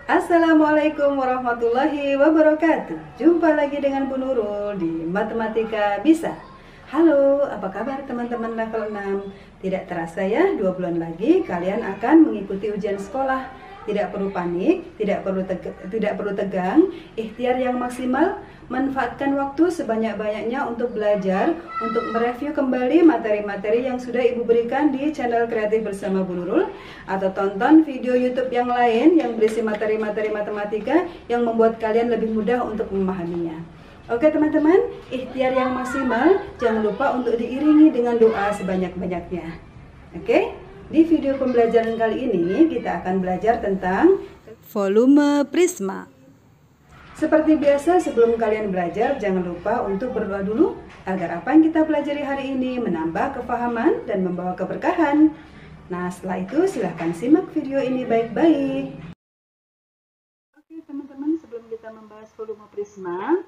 Assalamualaikum warahmatullahi wabarakatuh. Jumpa lagi dengan Bu Nurul di Matematika Bisa. Halo, apa kabar teman-teman level 6? Tidak terasa ya, 2 bulan lagi kalian akan mengikuti ujian sekolah. Tidak perlu panik, tidak perlu tegang, ikhtiar yang maksimal, manfaatkan waktu sebanyak-banyaknya untuk belajar, untuk mereview kembali materi-materi yang sudah Ibu berikan di channel Kreatif Bersama Bu Nurul, atau tonton video YouTube yang lain yang berisi materi-materi matematika yang membuat kalian lebih mudah untuk memahaminya. Oke teman-teman, ikhtiar yang maksimal, jangan lupa untuk diiringi dengan doa sebanyak-banyaknya. Oke? Di video pembelajaran kali ini kita akan belajar tentang volume prisma. Seperti biasa, sebelum kalian belajar jangan lupa untuk berdoa dulu agar apa yang kita pelajari hari ini menambah kefahaman dan membawa keberkahan. Nah, setelah itu silahkan simak video ini baik-baik. Oke teman-teman, sebelum kita membahas volume prisma,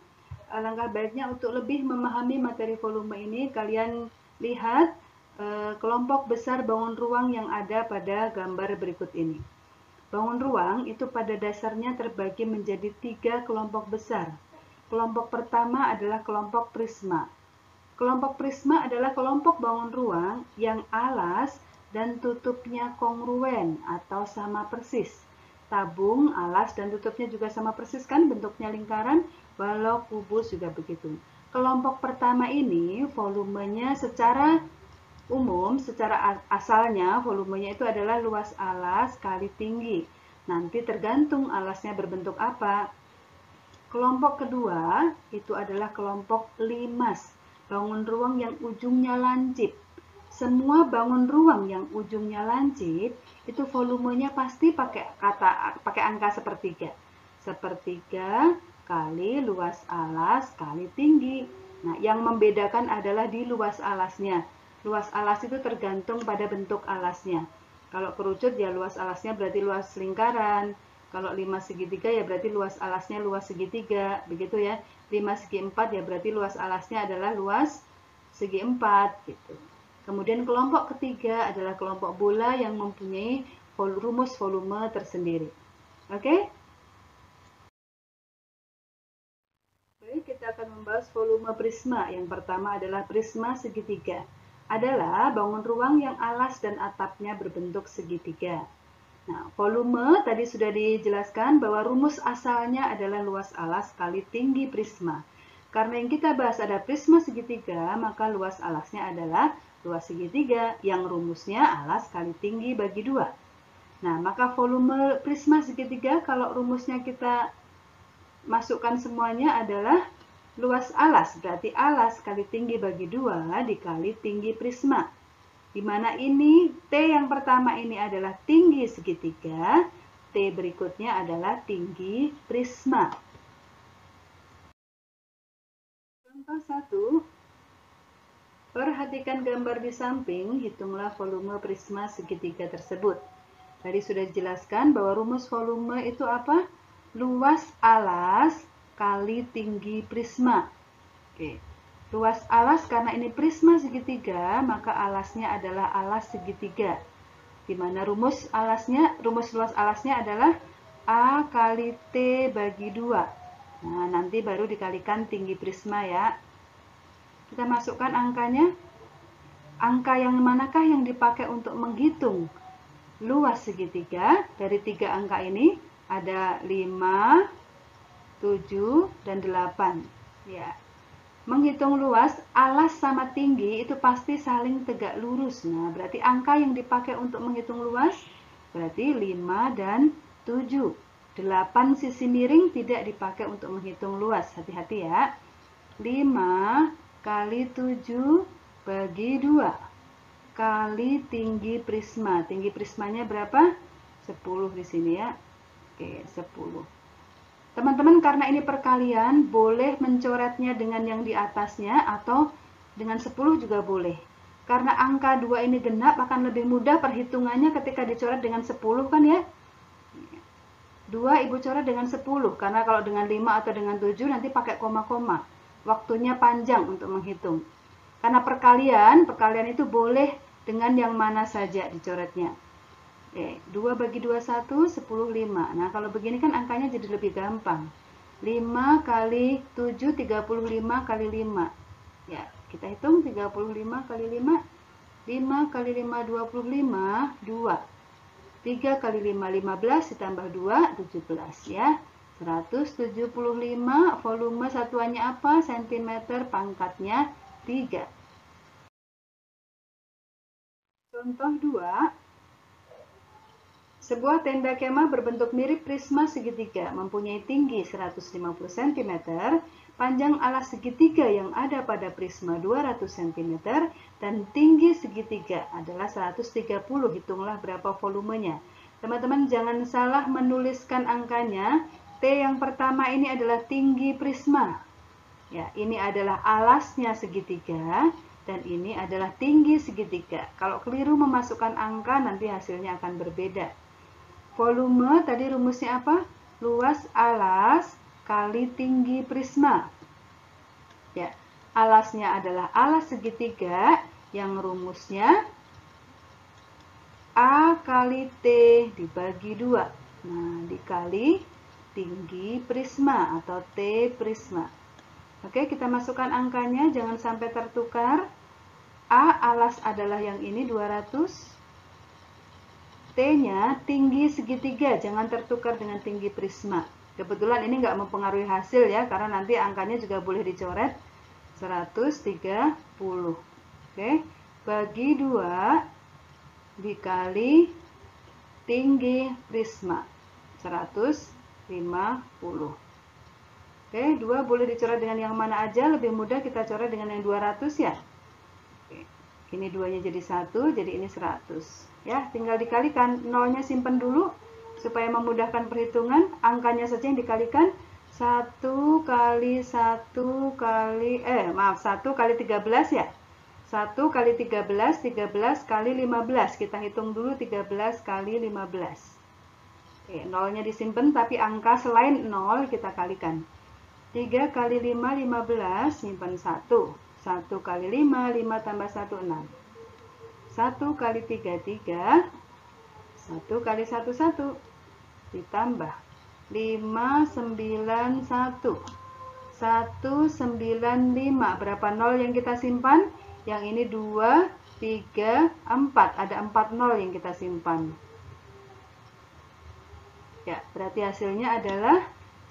alangkah baiknya untuk lebih memahami materi volume ini, kalian lihat kelompok besar bangun ruang yang ada pada gambar berikut ini. Bangun ruang itu pada dasarnya terbagi menjadi 3 kelompok besar. Kelompok pertama adalah kelompok prisma. Kelompok prisma adalah kelompok bangun ruang yang alas dan tutupnya kongruen atau sama persis. Tabung, alas, dan tutupnya juga sama persis kan, bentuknya lingkaran, walau kubus juga begitu. Kelompok pertama ini volumenya secara umum, secara asalnya volumenya itu adalah luas alas kali tinggi. Nanti tergantung alasnya berbentuk apa. Kelompok kedua itu adalah kelompok limas, bangun ruang yang ujungnya lancip. Semua bangun ruang yang ujungnya lancip itu volumenya pasti pakai angka sepertiga. Sepertiga kali luas alas kali tinggi. Nah, yang membedakan adalah di luas alasnya. Luas alas itu tergantung pada bentuk alasnya. Kalau kerucut ya luas alasnya berarti luas lingkaran. Kalau 5 segitiga ya berarti luas alasnya luas segitiga. Begitu ya. 5 segi 4 ya berarti luas alasnya adalah luas segi 4. Gitu. Kemudian kelompok ketiga adalah kelompok bola yang mempunyai rumus volume tersendiri. Oke? Baik, kita akan membahas volume prisma. Yang pertama adalah prisma segitiga. Adalah bangun ruang yang alas dan atapnya berbentuk segitiga. Nah, volume tadi sudah dijelaskan bahwa rumus asalnya adalah luas alas kali tinggi prisma. Karena yang kita bahas ada prisma segitiga, maka luas alasnya adalah luas segitiga yang rumusnya alas kali tinggi bagi 2. Nah, maka volume prisma segitiga kalau rumusnya kita masukkan semuanya adalah luas alas, berarti alas kali tinggi bagi 2 dikali tinggi prisma. Di mana ini T yang pertama ini adalah tinggi segitiga, T berikutnya adalah tinggi prisma. Contoh 1. Perhatikan gambar di samping, hitunglah volume prisma segitiga tersebut. Tadi sudah dijelaskan bahwa rumus volume itu apa? Luas alas kali tinggi prisma. Oke. Luas alas karena ini prisma segitiga, maka alasnya adalah alas segitiga. Di mana rumus luas alasnya adalah A kali T bagi 2. Nah, nanti baru dikalikan tinggi prisma ya. Kita masukkan angkanya. Angka yang manakah yang dipakai untuk menghitung luas segitiga? Dari 3 angka ini ada 5, 7, dan 8. Ya. Menghitung luas, alas sama tinggi itu pasti saling tegak lurus. Nah, berarti angka yang dipakai untuk menghitung luas berarti 5 dan 7. 8 sisi miring tidak dipakai untuk menghitung luas. Hati-hati ya. 5 kali 7 bagi 2 kali tinggi prisma. Tinggi prismanya berapa? 10 di sini ya. Oke, 10. Teman-teman, karena ini perkalian, boleh mencoretnya dengan yang di atasnya atau dengan 10 juga boleh. Karena angka 2 ini genap, akan lebih mudah perhitungannya ketika dicoret dengan 10 kan ya. 2 Ibu coret dengan 10, karena kalau dengan 5 atau dengan 7 nanti pakai koma-koma. Waktunya panjang untuk menghitung. Karena perkalian itu boleh dengan yang mana saja dicoretnya. 2 bagi 2, 1, 10, 5. Nah, kalau begini kan angkanya jadi lebih gampang. 5 kali 7, 35 kali 5. Ya, kita hitung 35 kali 5. 5 kali 5, 25, 2. 3 kali 5, 15, ditambah 2, 17 ya. 175, volume satuannya apa? Sentimeter, pangkatnya 3. Contoh 2. Sebuah tenda kemah berbentuk mirip prisma segitiga, mempunyai tinggi 150 cm, panjang alas segitiga yang ada pada prisma 200 cm, dan tinggi segitiga adalah 130. Hitunglah berapa volumenya. Teman-teman jangan salah menuliskan angkanya. T yang pertama ini adalah tinggi prisma. Ya, ini adalah alasnya segitiga, dan ini adalah tinggi segitiga. Kalau keliru memasukkan angka, nanti hasilnya akan berbeda. Volume tadi rumusnya apa? Luas alas kali tinggi prisma. Ya, alasnya adalah alas segitiga yang rumusnya A kali T dibagi 2. Nah, dikali tinggi prisma atau T prisma. Oke, kita masukkan angkanya, jangan sampai tertukar. A alas adalah yang ini 200. T-nya tinggi segitiga, jangan tertukar dengan tinggi prisma. Kebetulan ini nggak mempengaruhi hasil ya, karena nanti angkanya juga boleh dicoret. 130. Oke, bagi 2 dikali tinggi prisma. 150. Oke, 2 boleh dicoret dengan yang mana aja, lebih mudah kita coret dengan yang 200 ya. Oke, ini 2-nya jadi 1, jadi ini 100. Ya, tinggal dikalikan, nolnya simpen dulu supaya memudahkan perhitungan. Angkanya saja yang dikalikan. 1 kali 1 kali 1 kali 13 ya. 1 kali 13, 13 kali 15. Kita hitung dulu 13 kali 15. Oke, nolnya disimpan, tapi angka selain 0 kita kalikan. 3 kali 5, 15, simpan 1. 1 kali 5, 5 tambah 1, 6. 1 kali 3, 3. 1 kali 1, 1. Ditambah 5, 9, 1. 1, 9, 5. Berapa nol yang kita simpan? Yang ini 2, 3, 4. Ada 4 nol yang kita simpan. Ya, berarti hasilnya adalah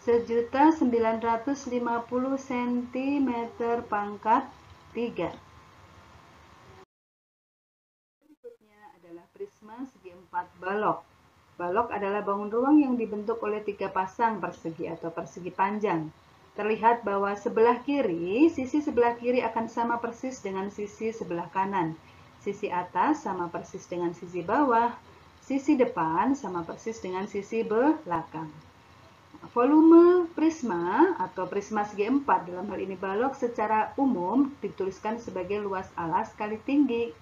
1.950 cm pangkat 3. Adalah prisma segi 4 balok. Balok adalah bangun ruang yang dibentuk oleh 3 pasang persegi atau persegi panjang. Terlihat bahwa sisi sebelah kiri akan sama persis dengan sisi sebelah kanan. Sisi atas sama persis dengan sisi bawah. Sisi depan sama persis dengan sisi belakang. Volume prisma atau prisma segi 4 dalam hal ini balok secara umum dituliskan sebagai luas alas kali tinggi.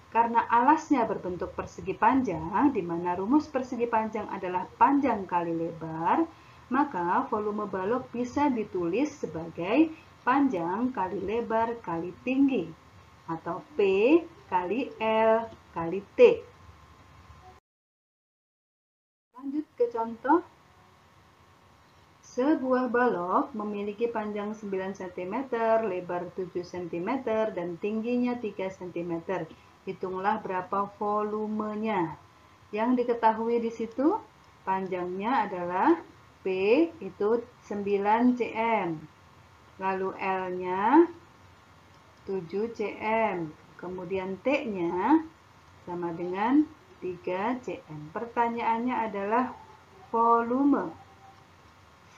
Karena alasnya berbentuk persegi panjang, di mana rumus persegi panjang adalah panjang kali lebar, maka volume balok bisa ditulis sebagai panjang kali lebar kali tinggi, atau P kali L kali T. Lanjut ke contoh. Sebuah balok memiliki panjang 9 cm, lebar 7 cm, dan tingginya 3 cm. Hitunglah berapa volumenya. Yang diketahui di situ panjangnya adalah P itu 9 cm. Lalu L-nya 7 cm. Kemudian T-nya sama dengan 3 cm. Pertanyaannya adalah volume.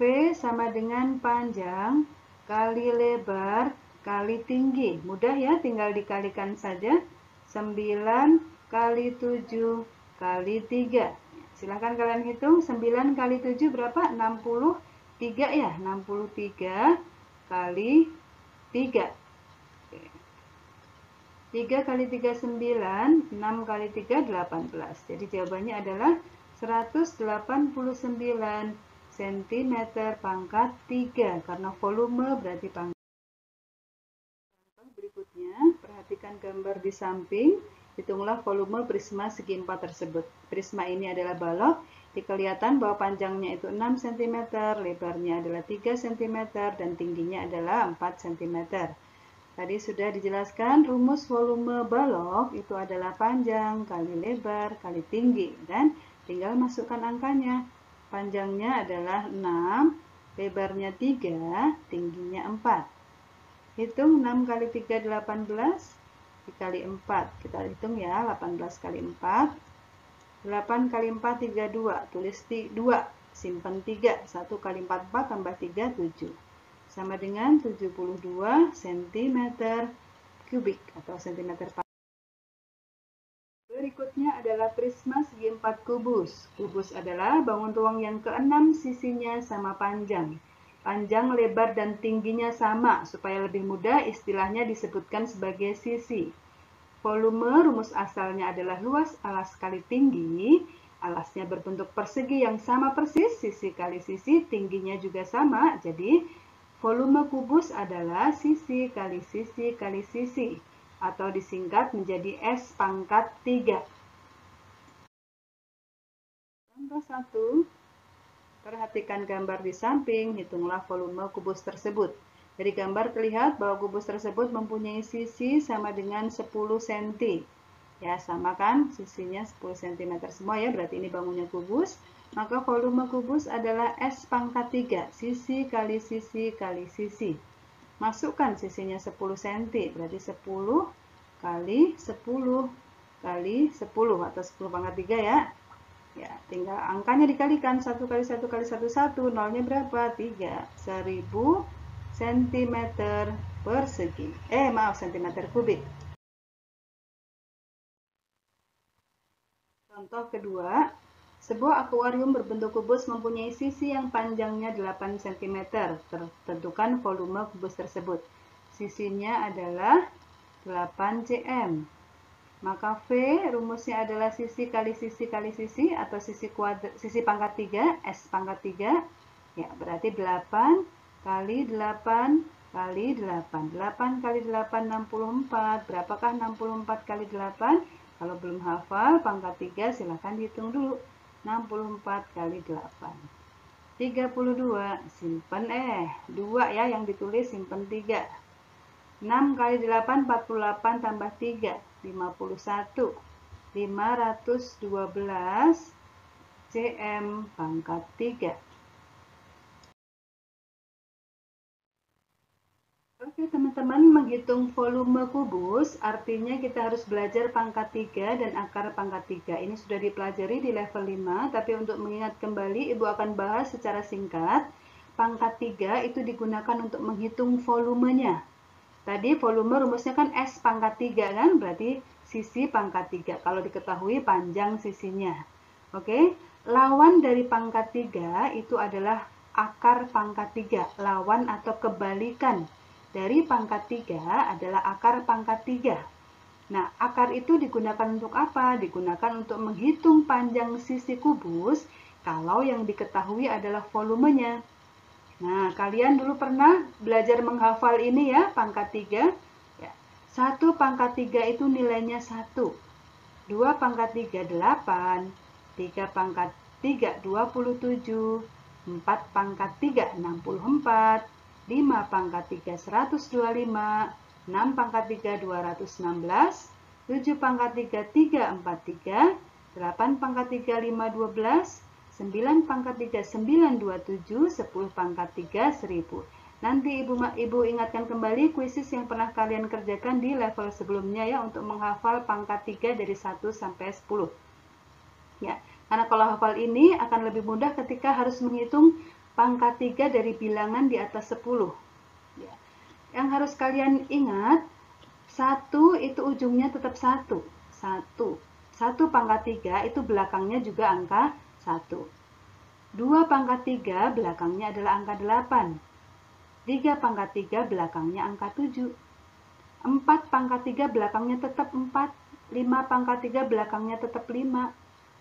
V sama dengan panjang kali lebar kali tinggi. Mudah ya, tinggal dikalikan saja. 9 kali 7 kali 3. Silahkan kalian hitung. 9 kali 7 berapa? 63 ya. 63 kali 3. 3 kali 3, 9. 6 kali 3, 18. Jadi jawabannya adalah 189 cm pangkat 3. Karena volume berarti pangkat. Berikutnya, perhatikan gambar di samping. Hitunglah volume prisma segi 4 tersebut. Prisma ini adalah balok. Kelihatan bahwa panjangnya itu 6 cm, lebarnya adalah 3 cm, dan tingginya adalah 4 cm. Tadi sudah dijelaskan rumus volume balok itu adalah panjang kali lebar kali tinggi, dan tinggal masukkan angkanya. Panjangnya adalah 6, lebarnya 3, tingginya 4. Hitung 6 kali 3, 18. Dikali 4, kita hitung ya, 18 kali 4, 8 kali 4, 32, tulis 2, simpan 3, 1 kali 4, 4 tambah 3, 7, sama dengan 72 cm kubik atau cm panas. Berikutnya adalah prisma segi 4 kubus. Kubus adalah bangun tuang yang ke-6 sisinya sama panjang. Panjang, lebar, dan tingginya sama. Supaya lebih mudah, istilahnya disebutkan sebagai sisi. Volume, rumus asalnya adalah luas alas kali tinggi. Alasnya berbentuk persegi yang sama persis, sisi kali sisi, tingginya juga sama. Jadi, volume kubus adalah sisi kali sisi kali sisi, atau disingkat menjadi S pangkat 3. Contoh 1. Perhatikan gambar di samping, hitunglah volume kubus tersebut. Dari gambar terlihat bahwa kubus tersebut mempunyai sisi sama dengan 10 cm. Ya, sama kan? Sisinya 10 cm semua ya, berarti ini bangunnya kubus. Maka volume kubus adalah S pangkat 3, sisi kali sisi kali sisi. Masukkan sisinya 10 cm, berarti 10 kali 10 kali 10 atau 10 pangkat 3 ya. Ya, tinggal angkanya dikalikan, 1 kali 1 kali 1, 1, nolnya berapa? 3, 1000 cm persegi. Cm kubik. Contoh kedua, sebuah akuarium berbentuk kubus mempunyai sisi yang panjangnya 8 cm. Tentukan volume kubus tersebut. Sisinya adalah 8 cm. Maka V rumusnya adalah sisi kali sisi kali sisi atau sisi pangkat 3, S pangkat 3. Ya, berarti 8 kali 8 kali 8. 8 kali 8, 64. Berapakah 64 kali 8? Kalau belum hafal pangkat 3, silahkan dihitung dulu. 64 kali 8. 32, simpen 2 ya yang ditulis, simpen 3. 6 kali 8, 48 tambah 3, 51. 512 cm pangkat 3. Oke teman-teman, menghitung volume kubus artinya kita harus belajar pangkat 3 dan akar pangkat 3. Ini sudah dipelajari di level 5, tapi untuk mengingat kembali Ibu akan bahas secara singkat. Pangkat 3 itu digunakan untuk menghitung volumenya. Tadi volume rumusnya kan S pangkat 3 kan, berarti sisi pangkat 3. Kalau diketahui panjang sisinya. Oke, lawan dari pangkat 3 itu adalah akar pangkat 3. Lawan atau kebalikan dari pangkat 3 adalah akar pangkat 3. Nah, akar itu digunakan untuk apa? Digunakan untuk menghitung panjang sisi kubus kalau yang diketahui adalah volumenya. Nah, kalian dulu pernah belajar menghafal ini ya, pangkat 3. Ya. 1 pangkat 3 itu nilainya 1. 2 pangkat 3, 8. 3 pangkat 3, 27. 4 pangkat 3, 64. 5 pangkat 3, 125. 6 pangkat 3, 216. 7 pangkat 3, 343. 8 pangkat 3, 512. 9 pangkat 3, 927, 10 pangkat 3, 1000. Nanti Ibu ingatkan kembali kuisis yang pernah kalian kerjakan di level sebelumnya ya, untuk menghafal pangkat 3 dari 1 sampai 10. Ya, karena kalau hafal ini akan lebih mudah ketika harus menghitung pangkat 3 dari bilangan di atas 10. Ya. Yang harus kalian ingat, 1 itu ujungnya tetap 1. 1 pangkat 3 itu belakangnya juga angka 1. 2 pangkat 3 belakangnya adalah angka 8. 3 pangkat 3 belakangnya angka 7. 4 pangkat 3 belakangnya tetap 4. 5 pangkat 3 belakangnya tetap 5.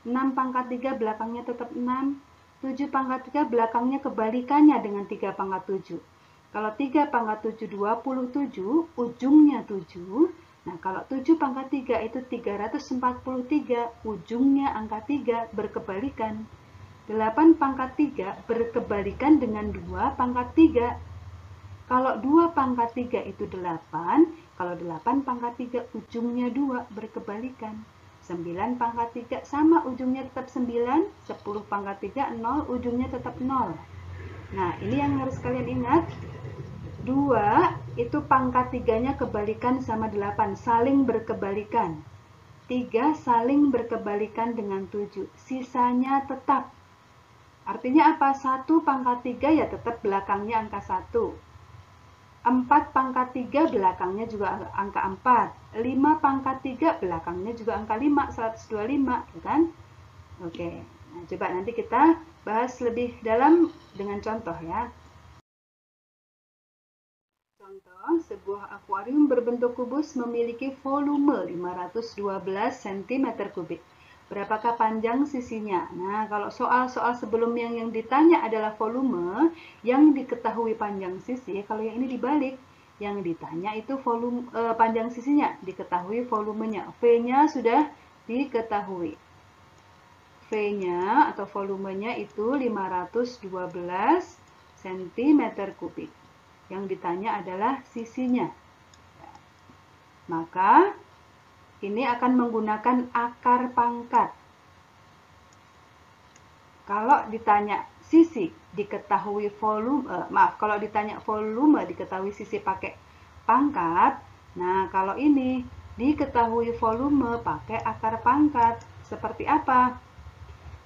6 pangkat 3 belakangnya tetap 6. 7 pangkat 3 belakangnya kebalikannya dengan 3 pangkat 7. Kalau 3 pangkat 7 27, ujungnya 7. Nah, kalau 7 pangkat 3 itu 343, ujungnya angka 3 berkebalikan. 8 pangkat 3 berkebalikan dengan 2 pangkat 3. Kalau 2 pangkat 3 itu 8, kalau 8 pangkat 3 ujungnya 2 berkebalikan. 9 pangkat 3 sama ujungnya tetap 9, 10 pangkat 3 0, ujungnya tetap 0. Nah, ini yang harus kalian ingat. 2 itu pangkat 3-nya kebalikan sama 8, saling berkebalikan. 3 saling berkebalikan dengan 7, sisanya tetap. Artinya apa? 1 pangkat 3 ya tetap belakangnya angka 1. 4 pangkat 3 belakangnya juga angka 4. 5 pangkat 3 belakangnya juga angka 5, 125, kan? Oke, nah, coba nanti kita bahas lebih dalam dengan contoh ya. Contoh, sebuah akuarium berbentuk kubus memiliki volume 512 cm3. Berapakah panjang sisinya? Nah, kalau soal-soal sebelumnya yang ditanya adalah volume, yang diketahui panjang sisi, kalau yang ini dibalik, yang ditanya itu volume panjang sisinya, diketahui volumenya. V-nya sudah diketahui. V-nya atau volumenya itu 512 cm3. Yang ditanya adalah sisinya. Maka ini akan menggunakan akar pangkat. Kalau ditanya sisi diketahui volume, kalau ditanya volume diketahui sisi pakai pangkat. Nah, kalau ini diketahui volume pakai akar pangkat. Seperti apa?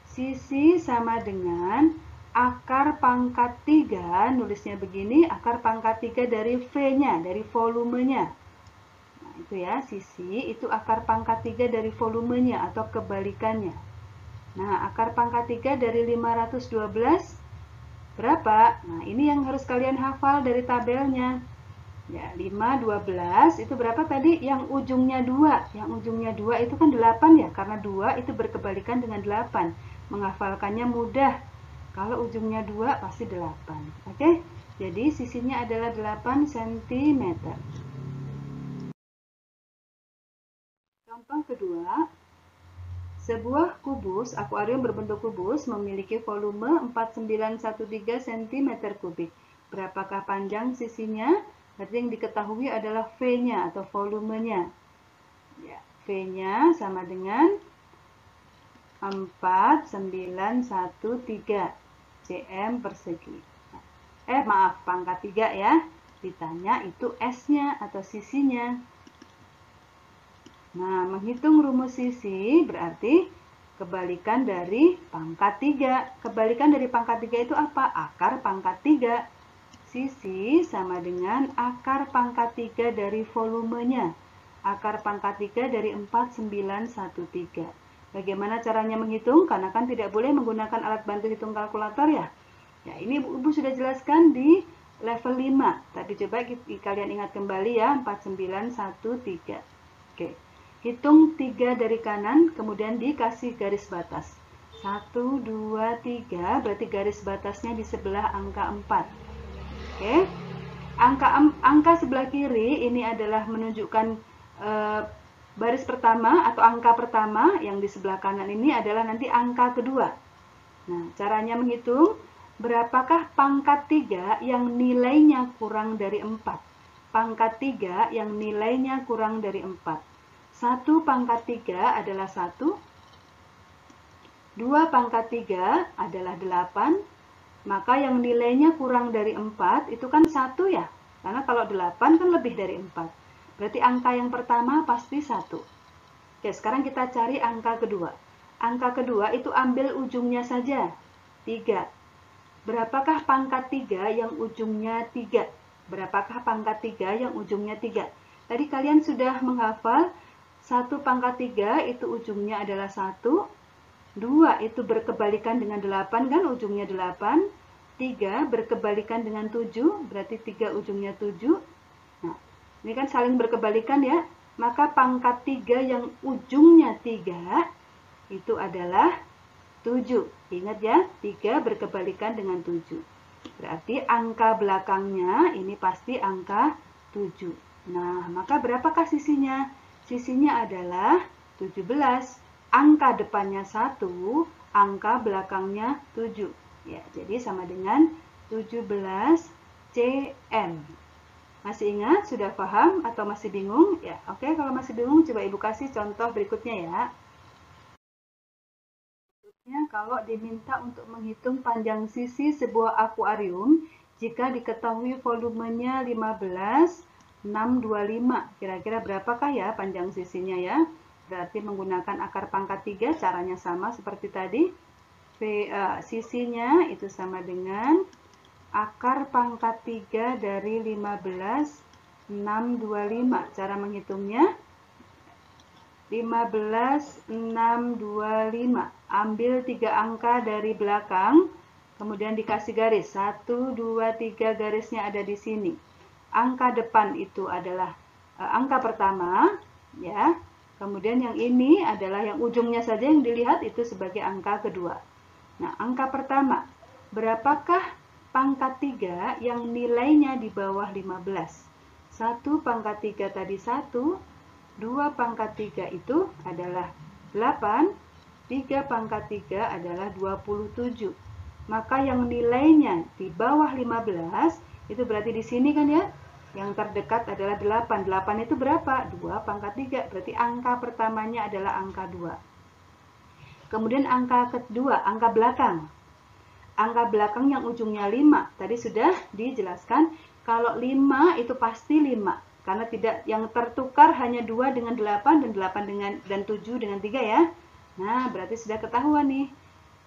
Sisi sama dengan akar pangkat 3, nulisnya begini, akar pangkat 3 dari V-nya, dari volumenya. Itu ya, sisi itu akar pangkat 3 dari volumenya atau kebalikannya. Nah, akar pangkat 3 dari 512 berapa? Nah, ini yang harus kalian hafal dari tabelnya. Ya, 512 itu berapa tadi? Yang ujungnya 2. Yang ujungnya 2 itu kan 8 ya, karena 2 itu berkebalikan dengan 8. Menghafalkannya mudah. Kalau ujungnya 2 pasti 8. Oke? Jadi sisinya adalah 8 cm. Contoh kedua, sebuah kubus akuarium berbentuk kubus memiliki volume 4913 cm3. Berapakah panjang sisinya? Berarti yang diketahui adalah V-nya atau volumenya. Ya, V-nya sama dengan 4913 cm persegi. Maaf, pangkat 3 ya. Ditanya itu S-nya atau sisinya. Nah, menghitung rumus sisi berarti kebalikan dari pangkat 3. Kebalikan dari pangkat 3 itu apa? Akar pangkat 3. Sisi sama dengan akar pangkat 3 dari volumenya. Akar pangkat 3 dari 4913. Bagaimana caranya menghitung? Karena kan tidak boleh menggunakan alat bantu hitung kalkulator ya. Ya, ini Ibu sudah jelaskan di level 5. Tapi coba kalian ingat kembali ya, 4913. Oke. Hitung 3 dari kanan, kemudian dikasih garis batas. 1, 2, 3, berarti garis batasnya di sebelah angka 4. Oke. Angka sebelah kiri ini adalah menunjukkan baris pertama atau angka pertama, yang di sebelah kanan ini adalah nanti angka kedua. Nah, caranya menghitung, berapakah pangkat 3 yang nilainya kurang dari 4? Pangkat 3 yang nilainya kurang dari 4. 1 pangkat 3 adalah 1, 2 pangkat 3 adalah 8, maka yang nilainya kurang dari 4 itu kan 1 ya, karena kalau 8 kan lebih dari 4. Berarti angka yang pertama pasti 1. Oke, sekarang kita cari angka kedua. Angka kedua itu ambil ujungnya saja, 3. Berapakah pangkat 3 yang ujungnya 3? Berapakah pangkat 3 yang ujungnya 3? Tadi kalian sudah menghafal 1 pangkat 3 itu ujungnya adalah 1, 2 itu berkebalikan dengan 8 kan ujungnya 8, 3 berkebalikan dengan 7, berarti 3 ujungnya 7. Nah, ini kan saling berkebalikan ya, maka pangkat 3 yang ujungnya 3 itu adalah 7. Ingat ya, 3 berkebalikan dengan 7. Berarti angka belakangnya ini pasti angka 7. Nah, maka berapakah sisinya? Sisinya adalah 17. Angka depannya 1, angka belakangnya 7. Ya, jadi sama dengan 17 cm. Masih ingat? Sudah paham atau masih bingung? Ya, oke, kalau masih bingung coba Ibu kasih contoh berikutnya ya. Kalau diminta untuk menghitung panjang sisi sebuah akuarium jika diketahui volumenya 15,625. Kira-kira berapakah ya panjang sisinya ya? Berarti menggunakan akar pangkat 3, caranya sama seperti tadi. Sisinya itu sama dengan akar pangkat 3 dari 15,625. Cara menghitungnya 15,625. Ambil 3 angka dari belakang, kemudian dikasih garis. 1, 2, 3 garisnya ada di sini. Angka depan itu adalah angka pertama, ya. Kemudian yang ini adalah yang ujungnya saja yang dilihat itu sebagai angka kedua. Nah, angka pertama, berapakah pangkat 3 yang nilainya di bawah 15? 1 pangkat 3 tadi 1, 2 pangkat 3 itu adalah 8, 3 pangkat 3 adalah 27. Maka yang nilainya di bawah 15, itu berarti di sini kan ya, yang terdekat adalah 8. 8 itu berapa? 2 pangkat 3, berarti angka pertamanya adalah angka 2. Kemudian angka kedua, angka belakang. Angka belakang yang ujungnya 5, tadi sudah dijelaskan, kalau 5 itu pasti 5. Karena tidak, yang tertukar hanya 2 dengan 8 dan 8 dengan dan 7 dengan 3 ya. Nah, berarti sudah ketahuan nih.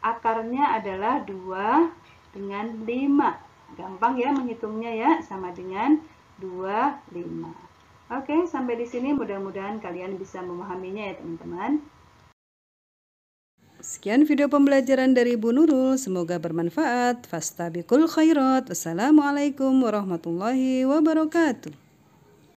Akarnya adalah 2 dengan 5. Gampang ya menghitungnya ya, sama dengan 25. Oke, sampai di sini mudah-mudahan kalian bisa memahaminya ya teman-teman. Sekian video pembelajaran dari Bu Nurul, semoga bermanfaat. Fastabiqul khairat. Wassalamualaikum warahmatullahi wabarakatuh.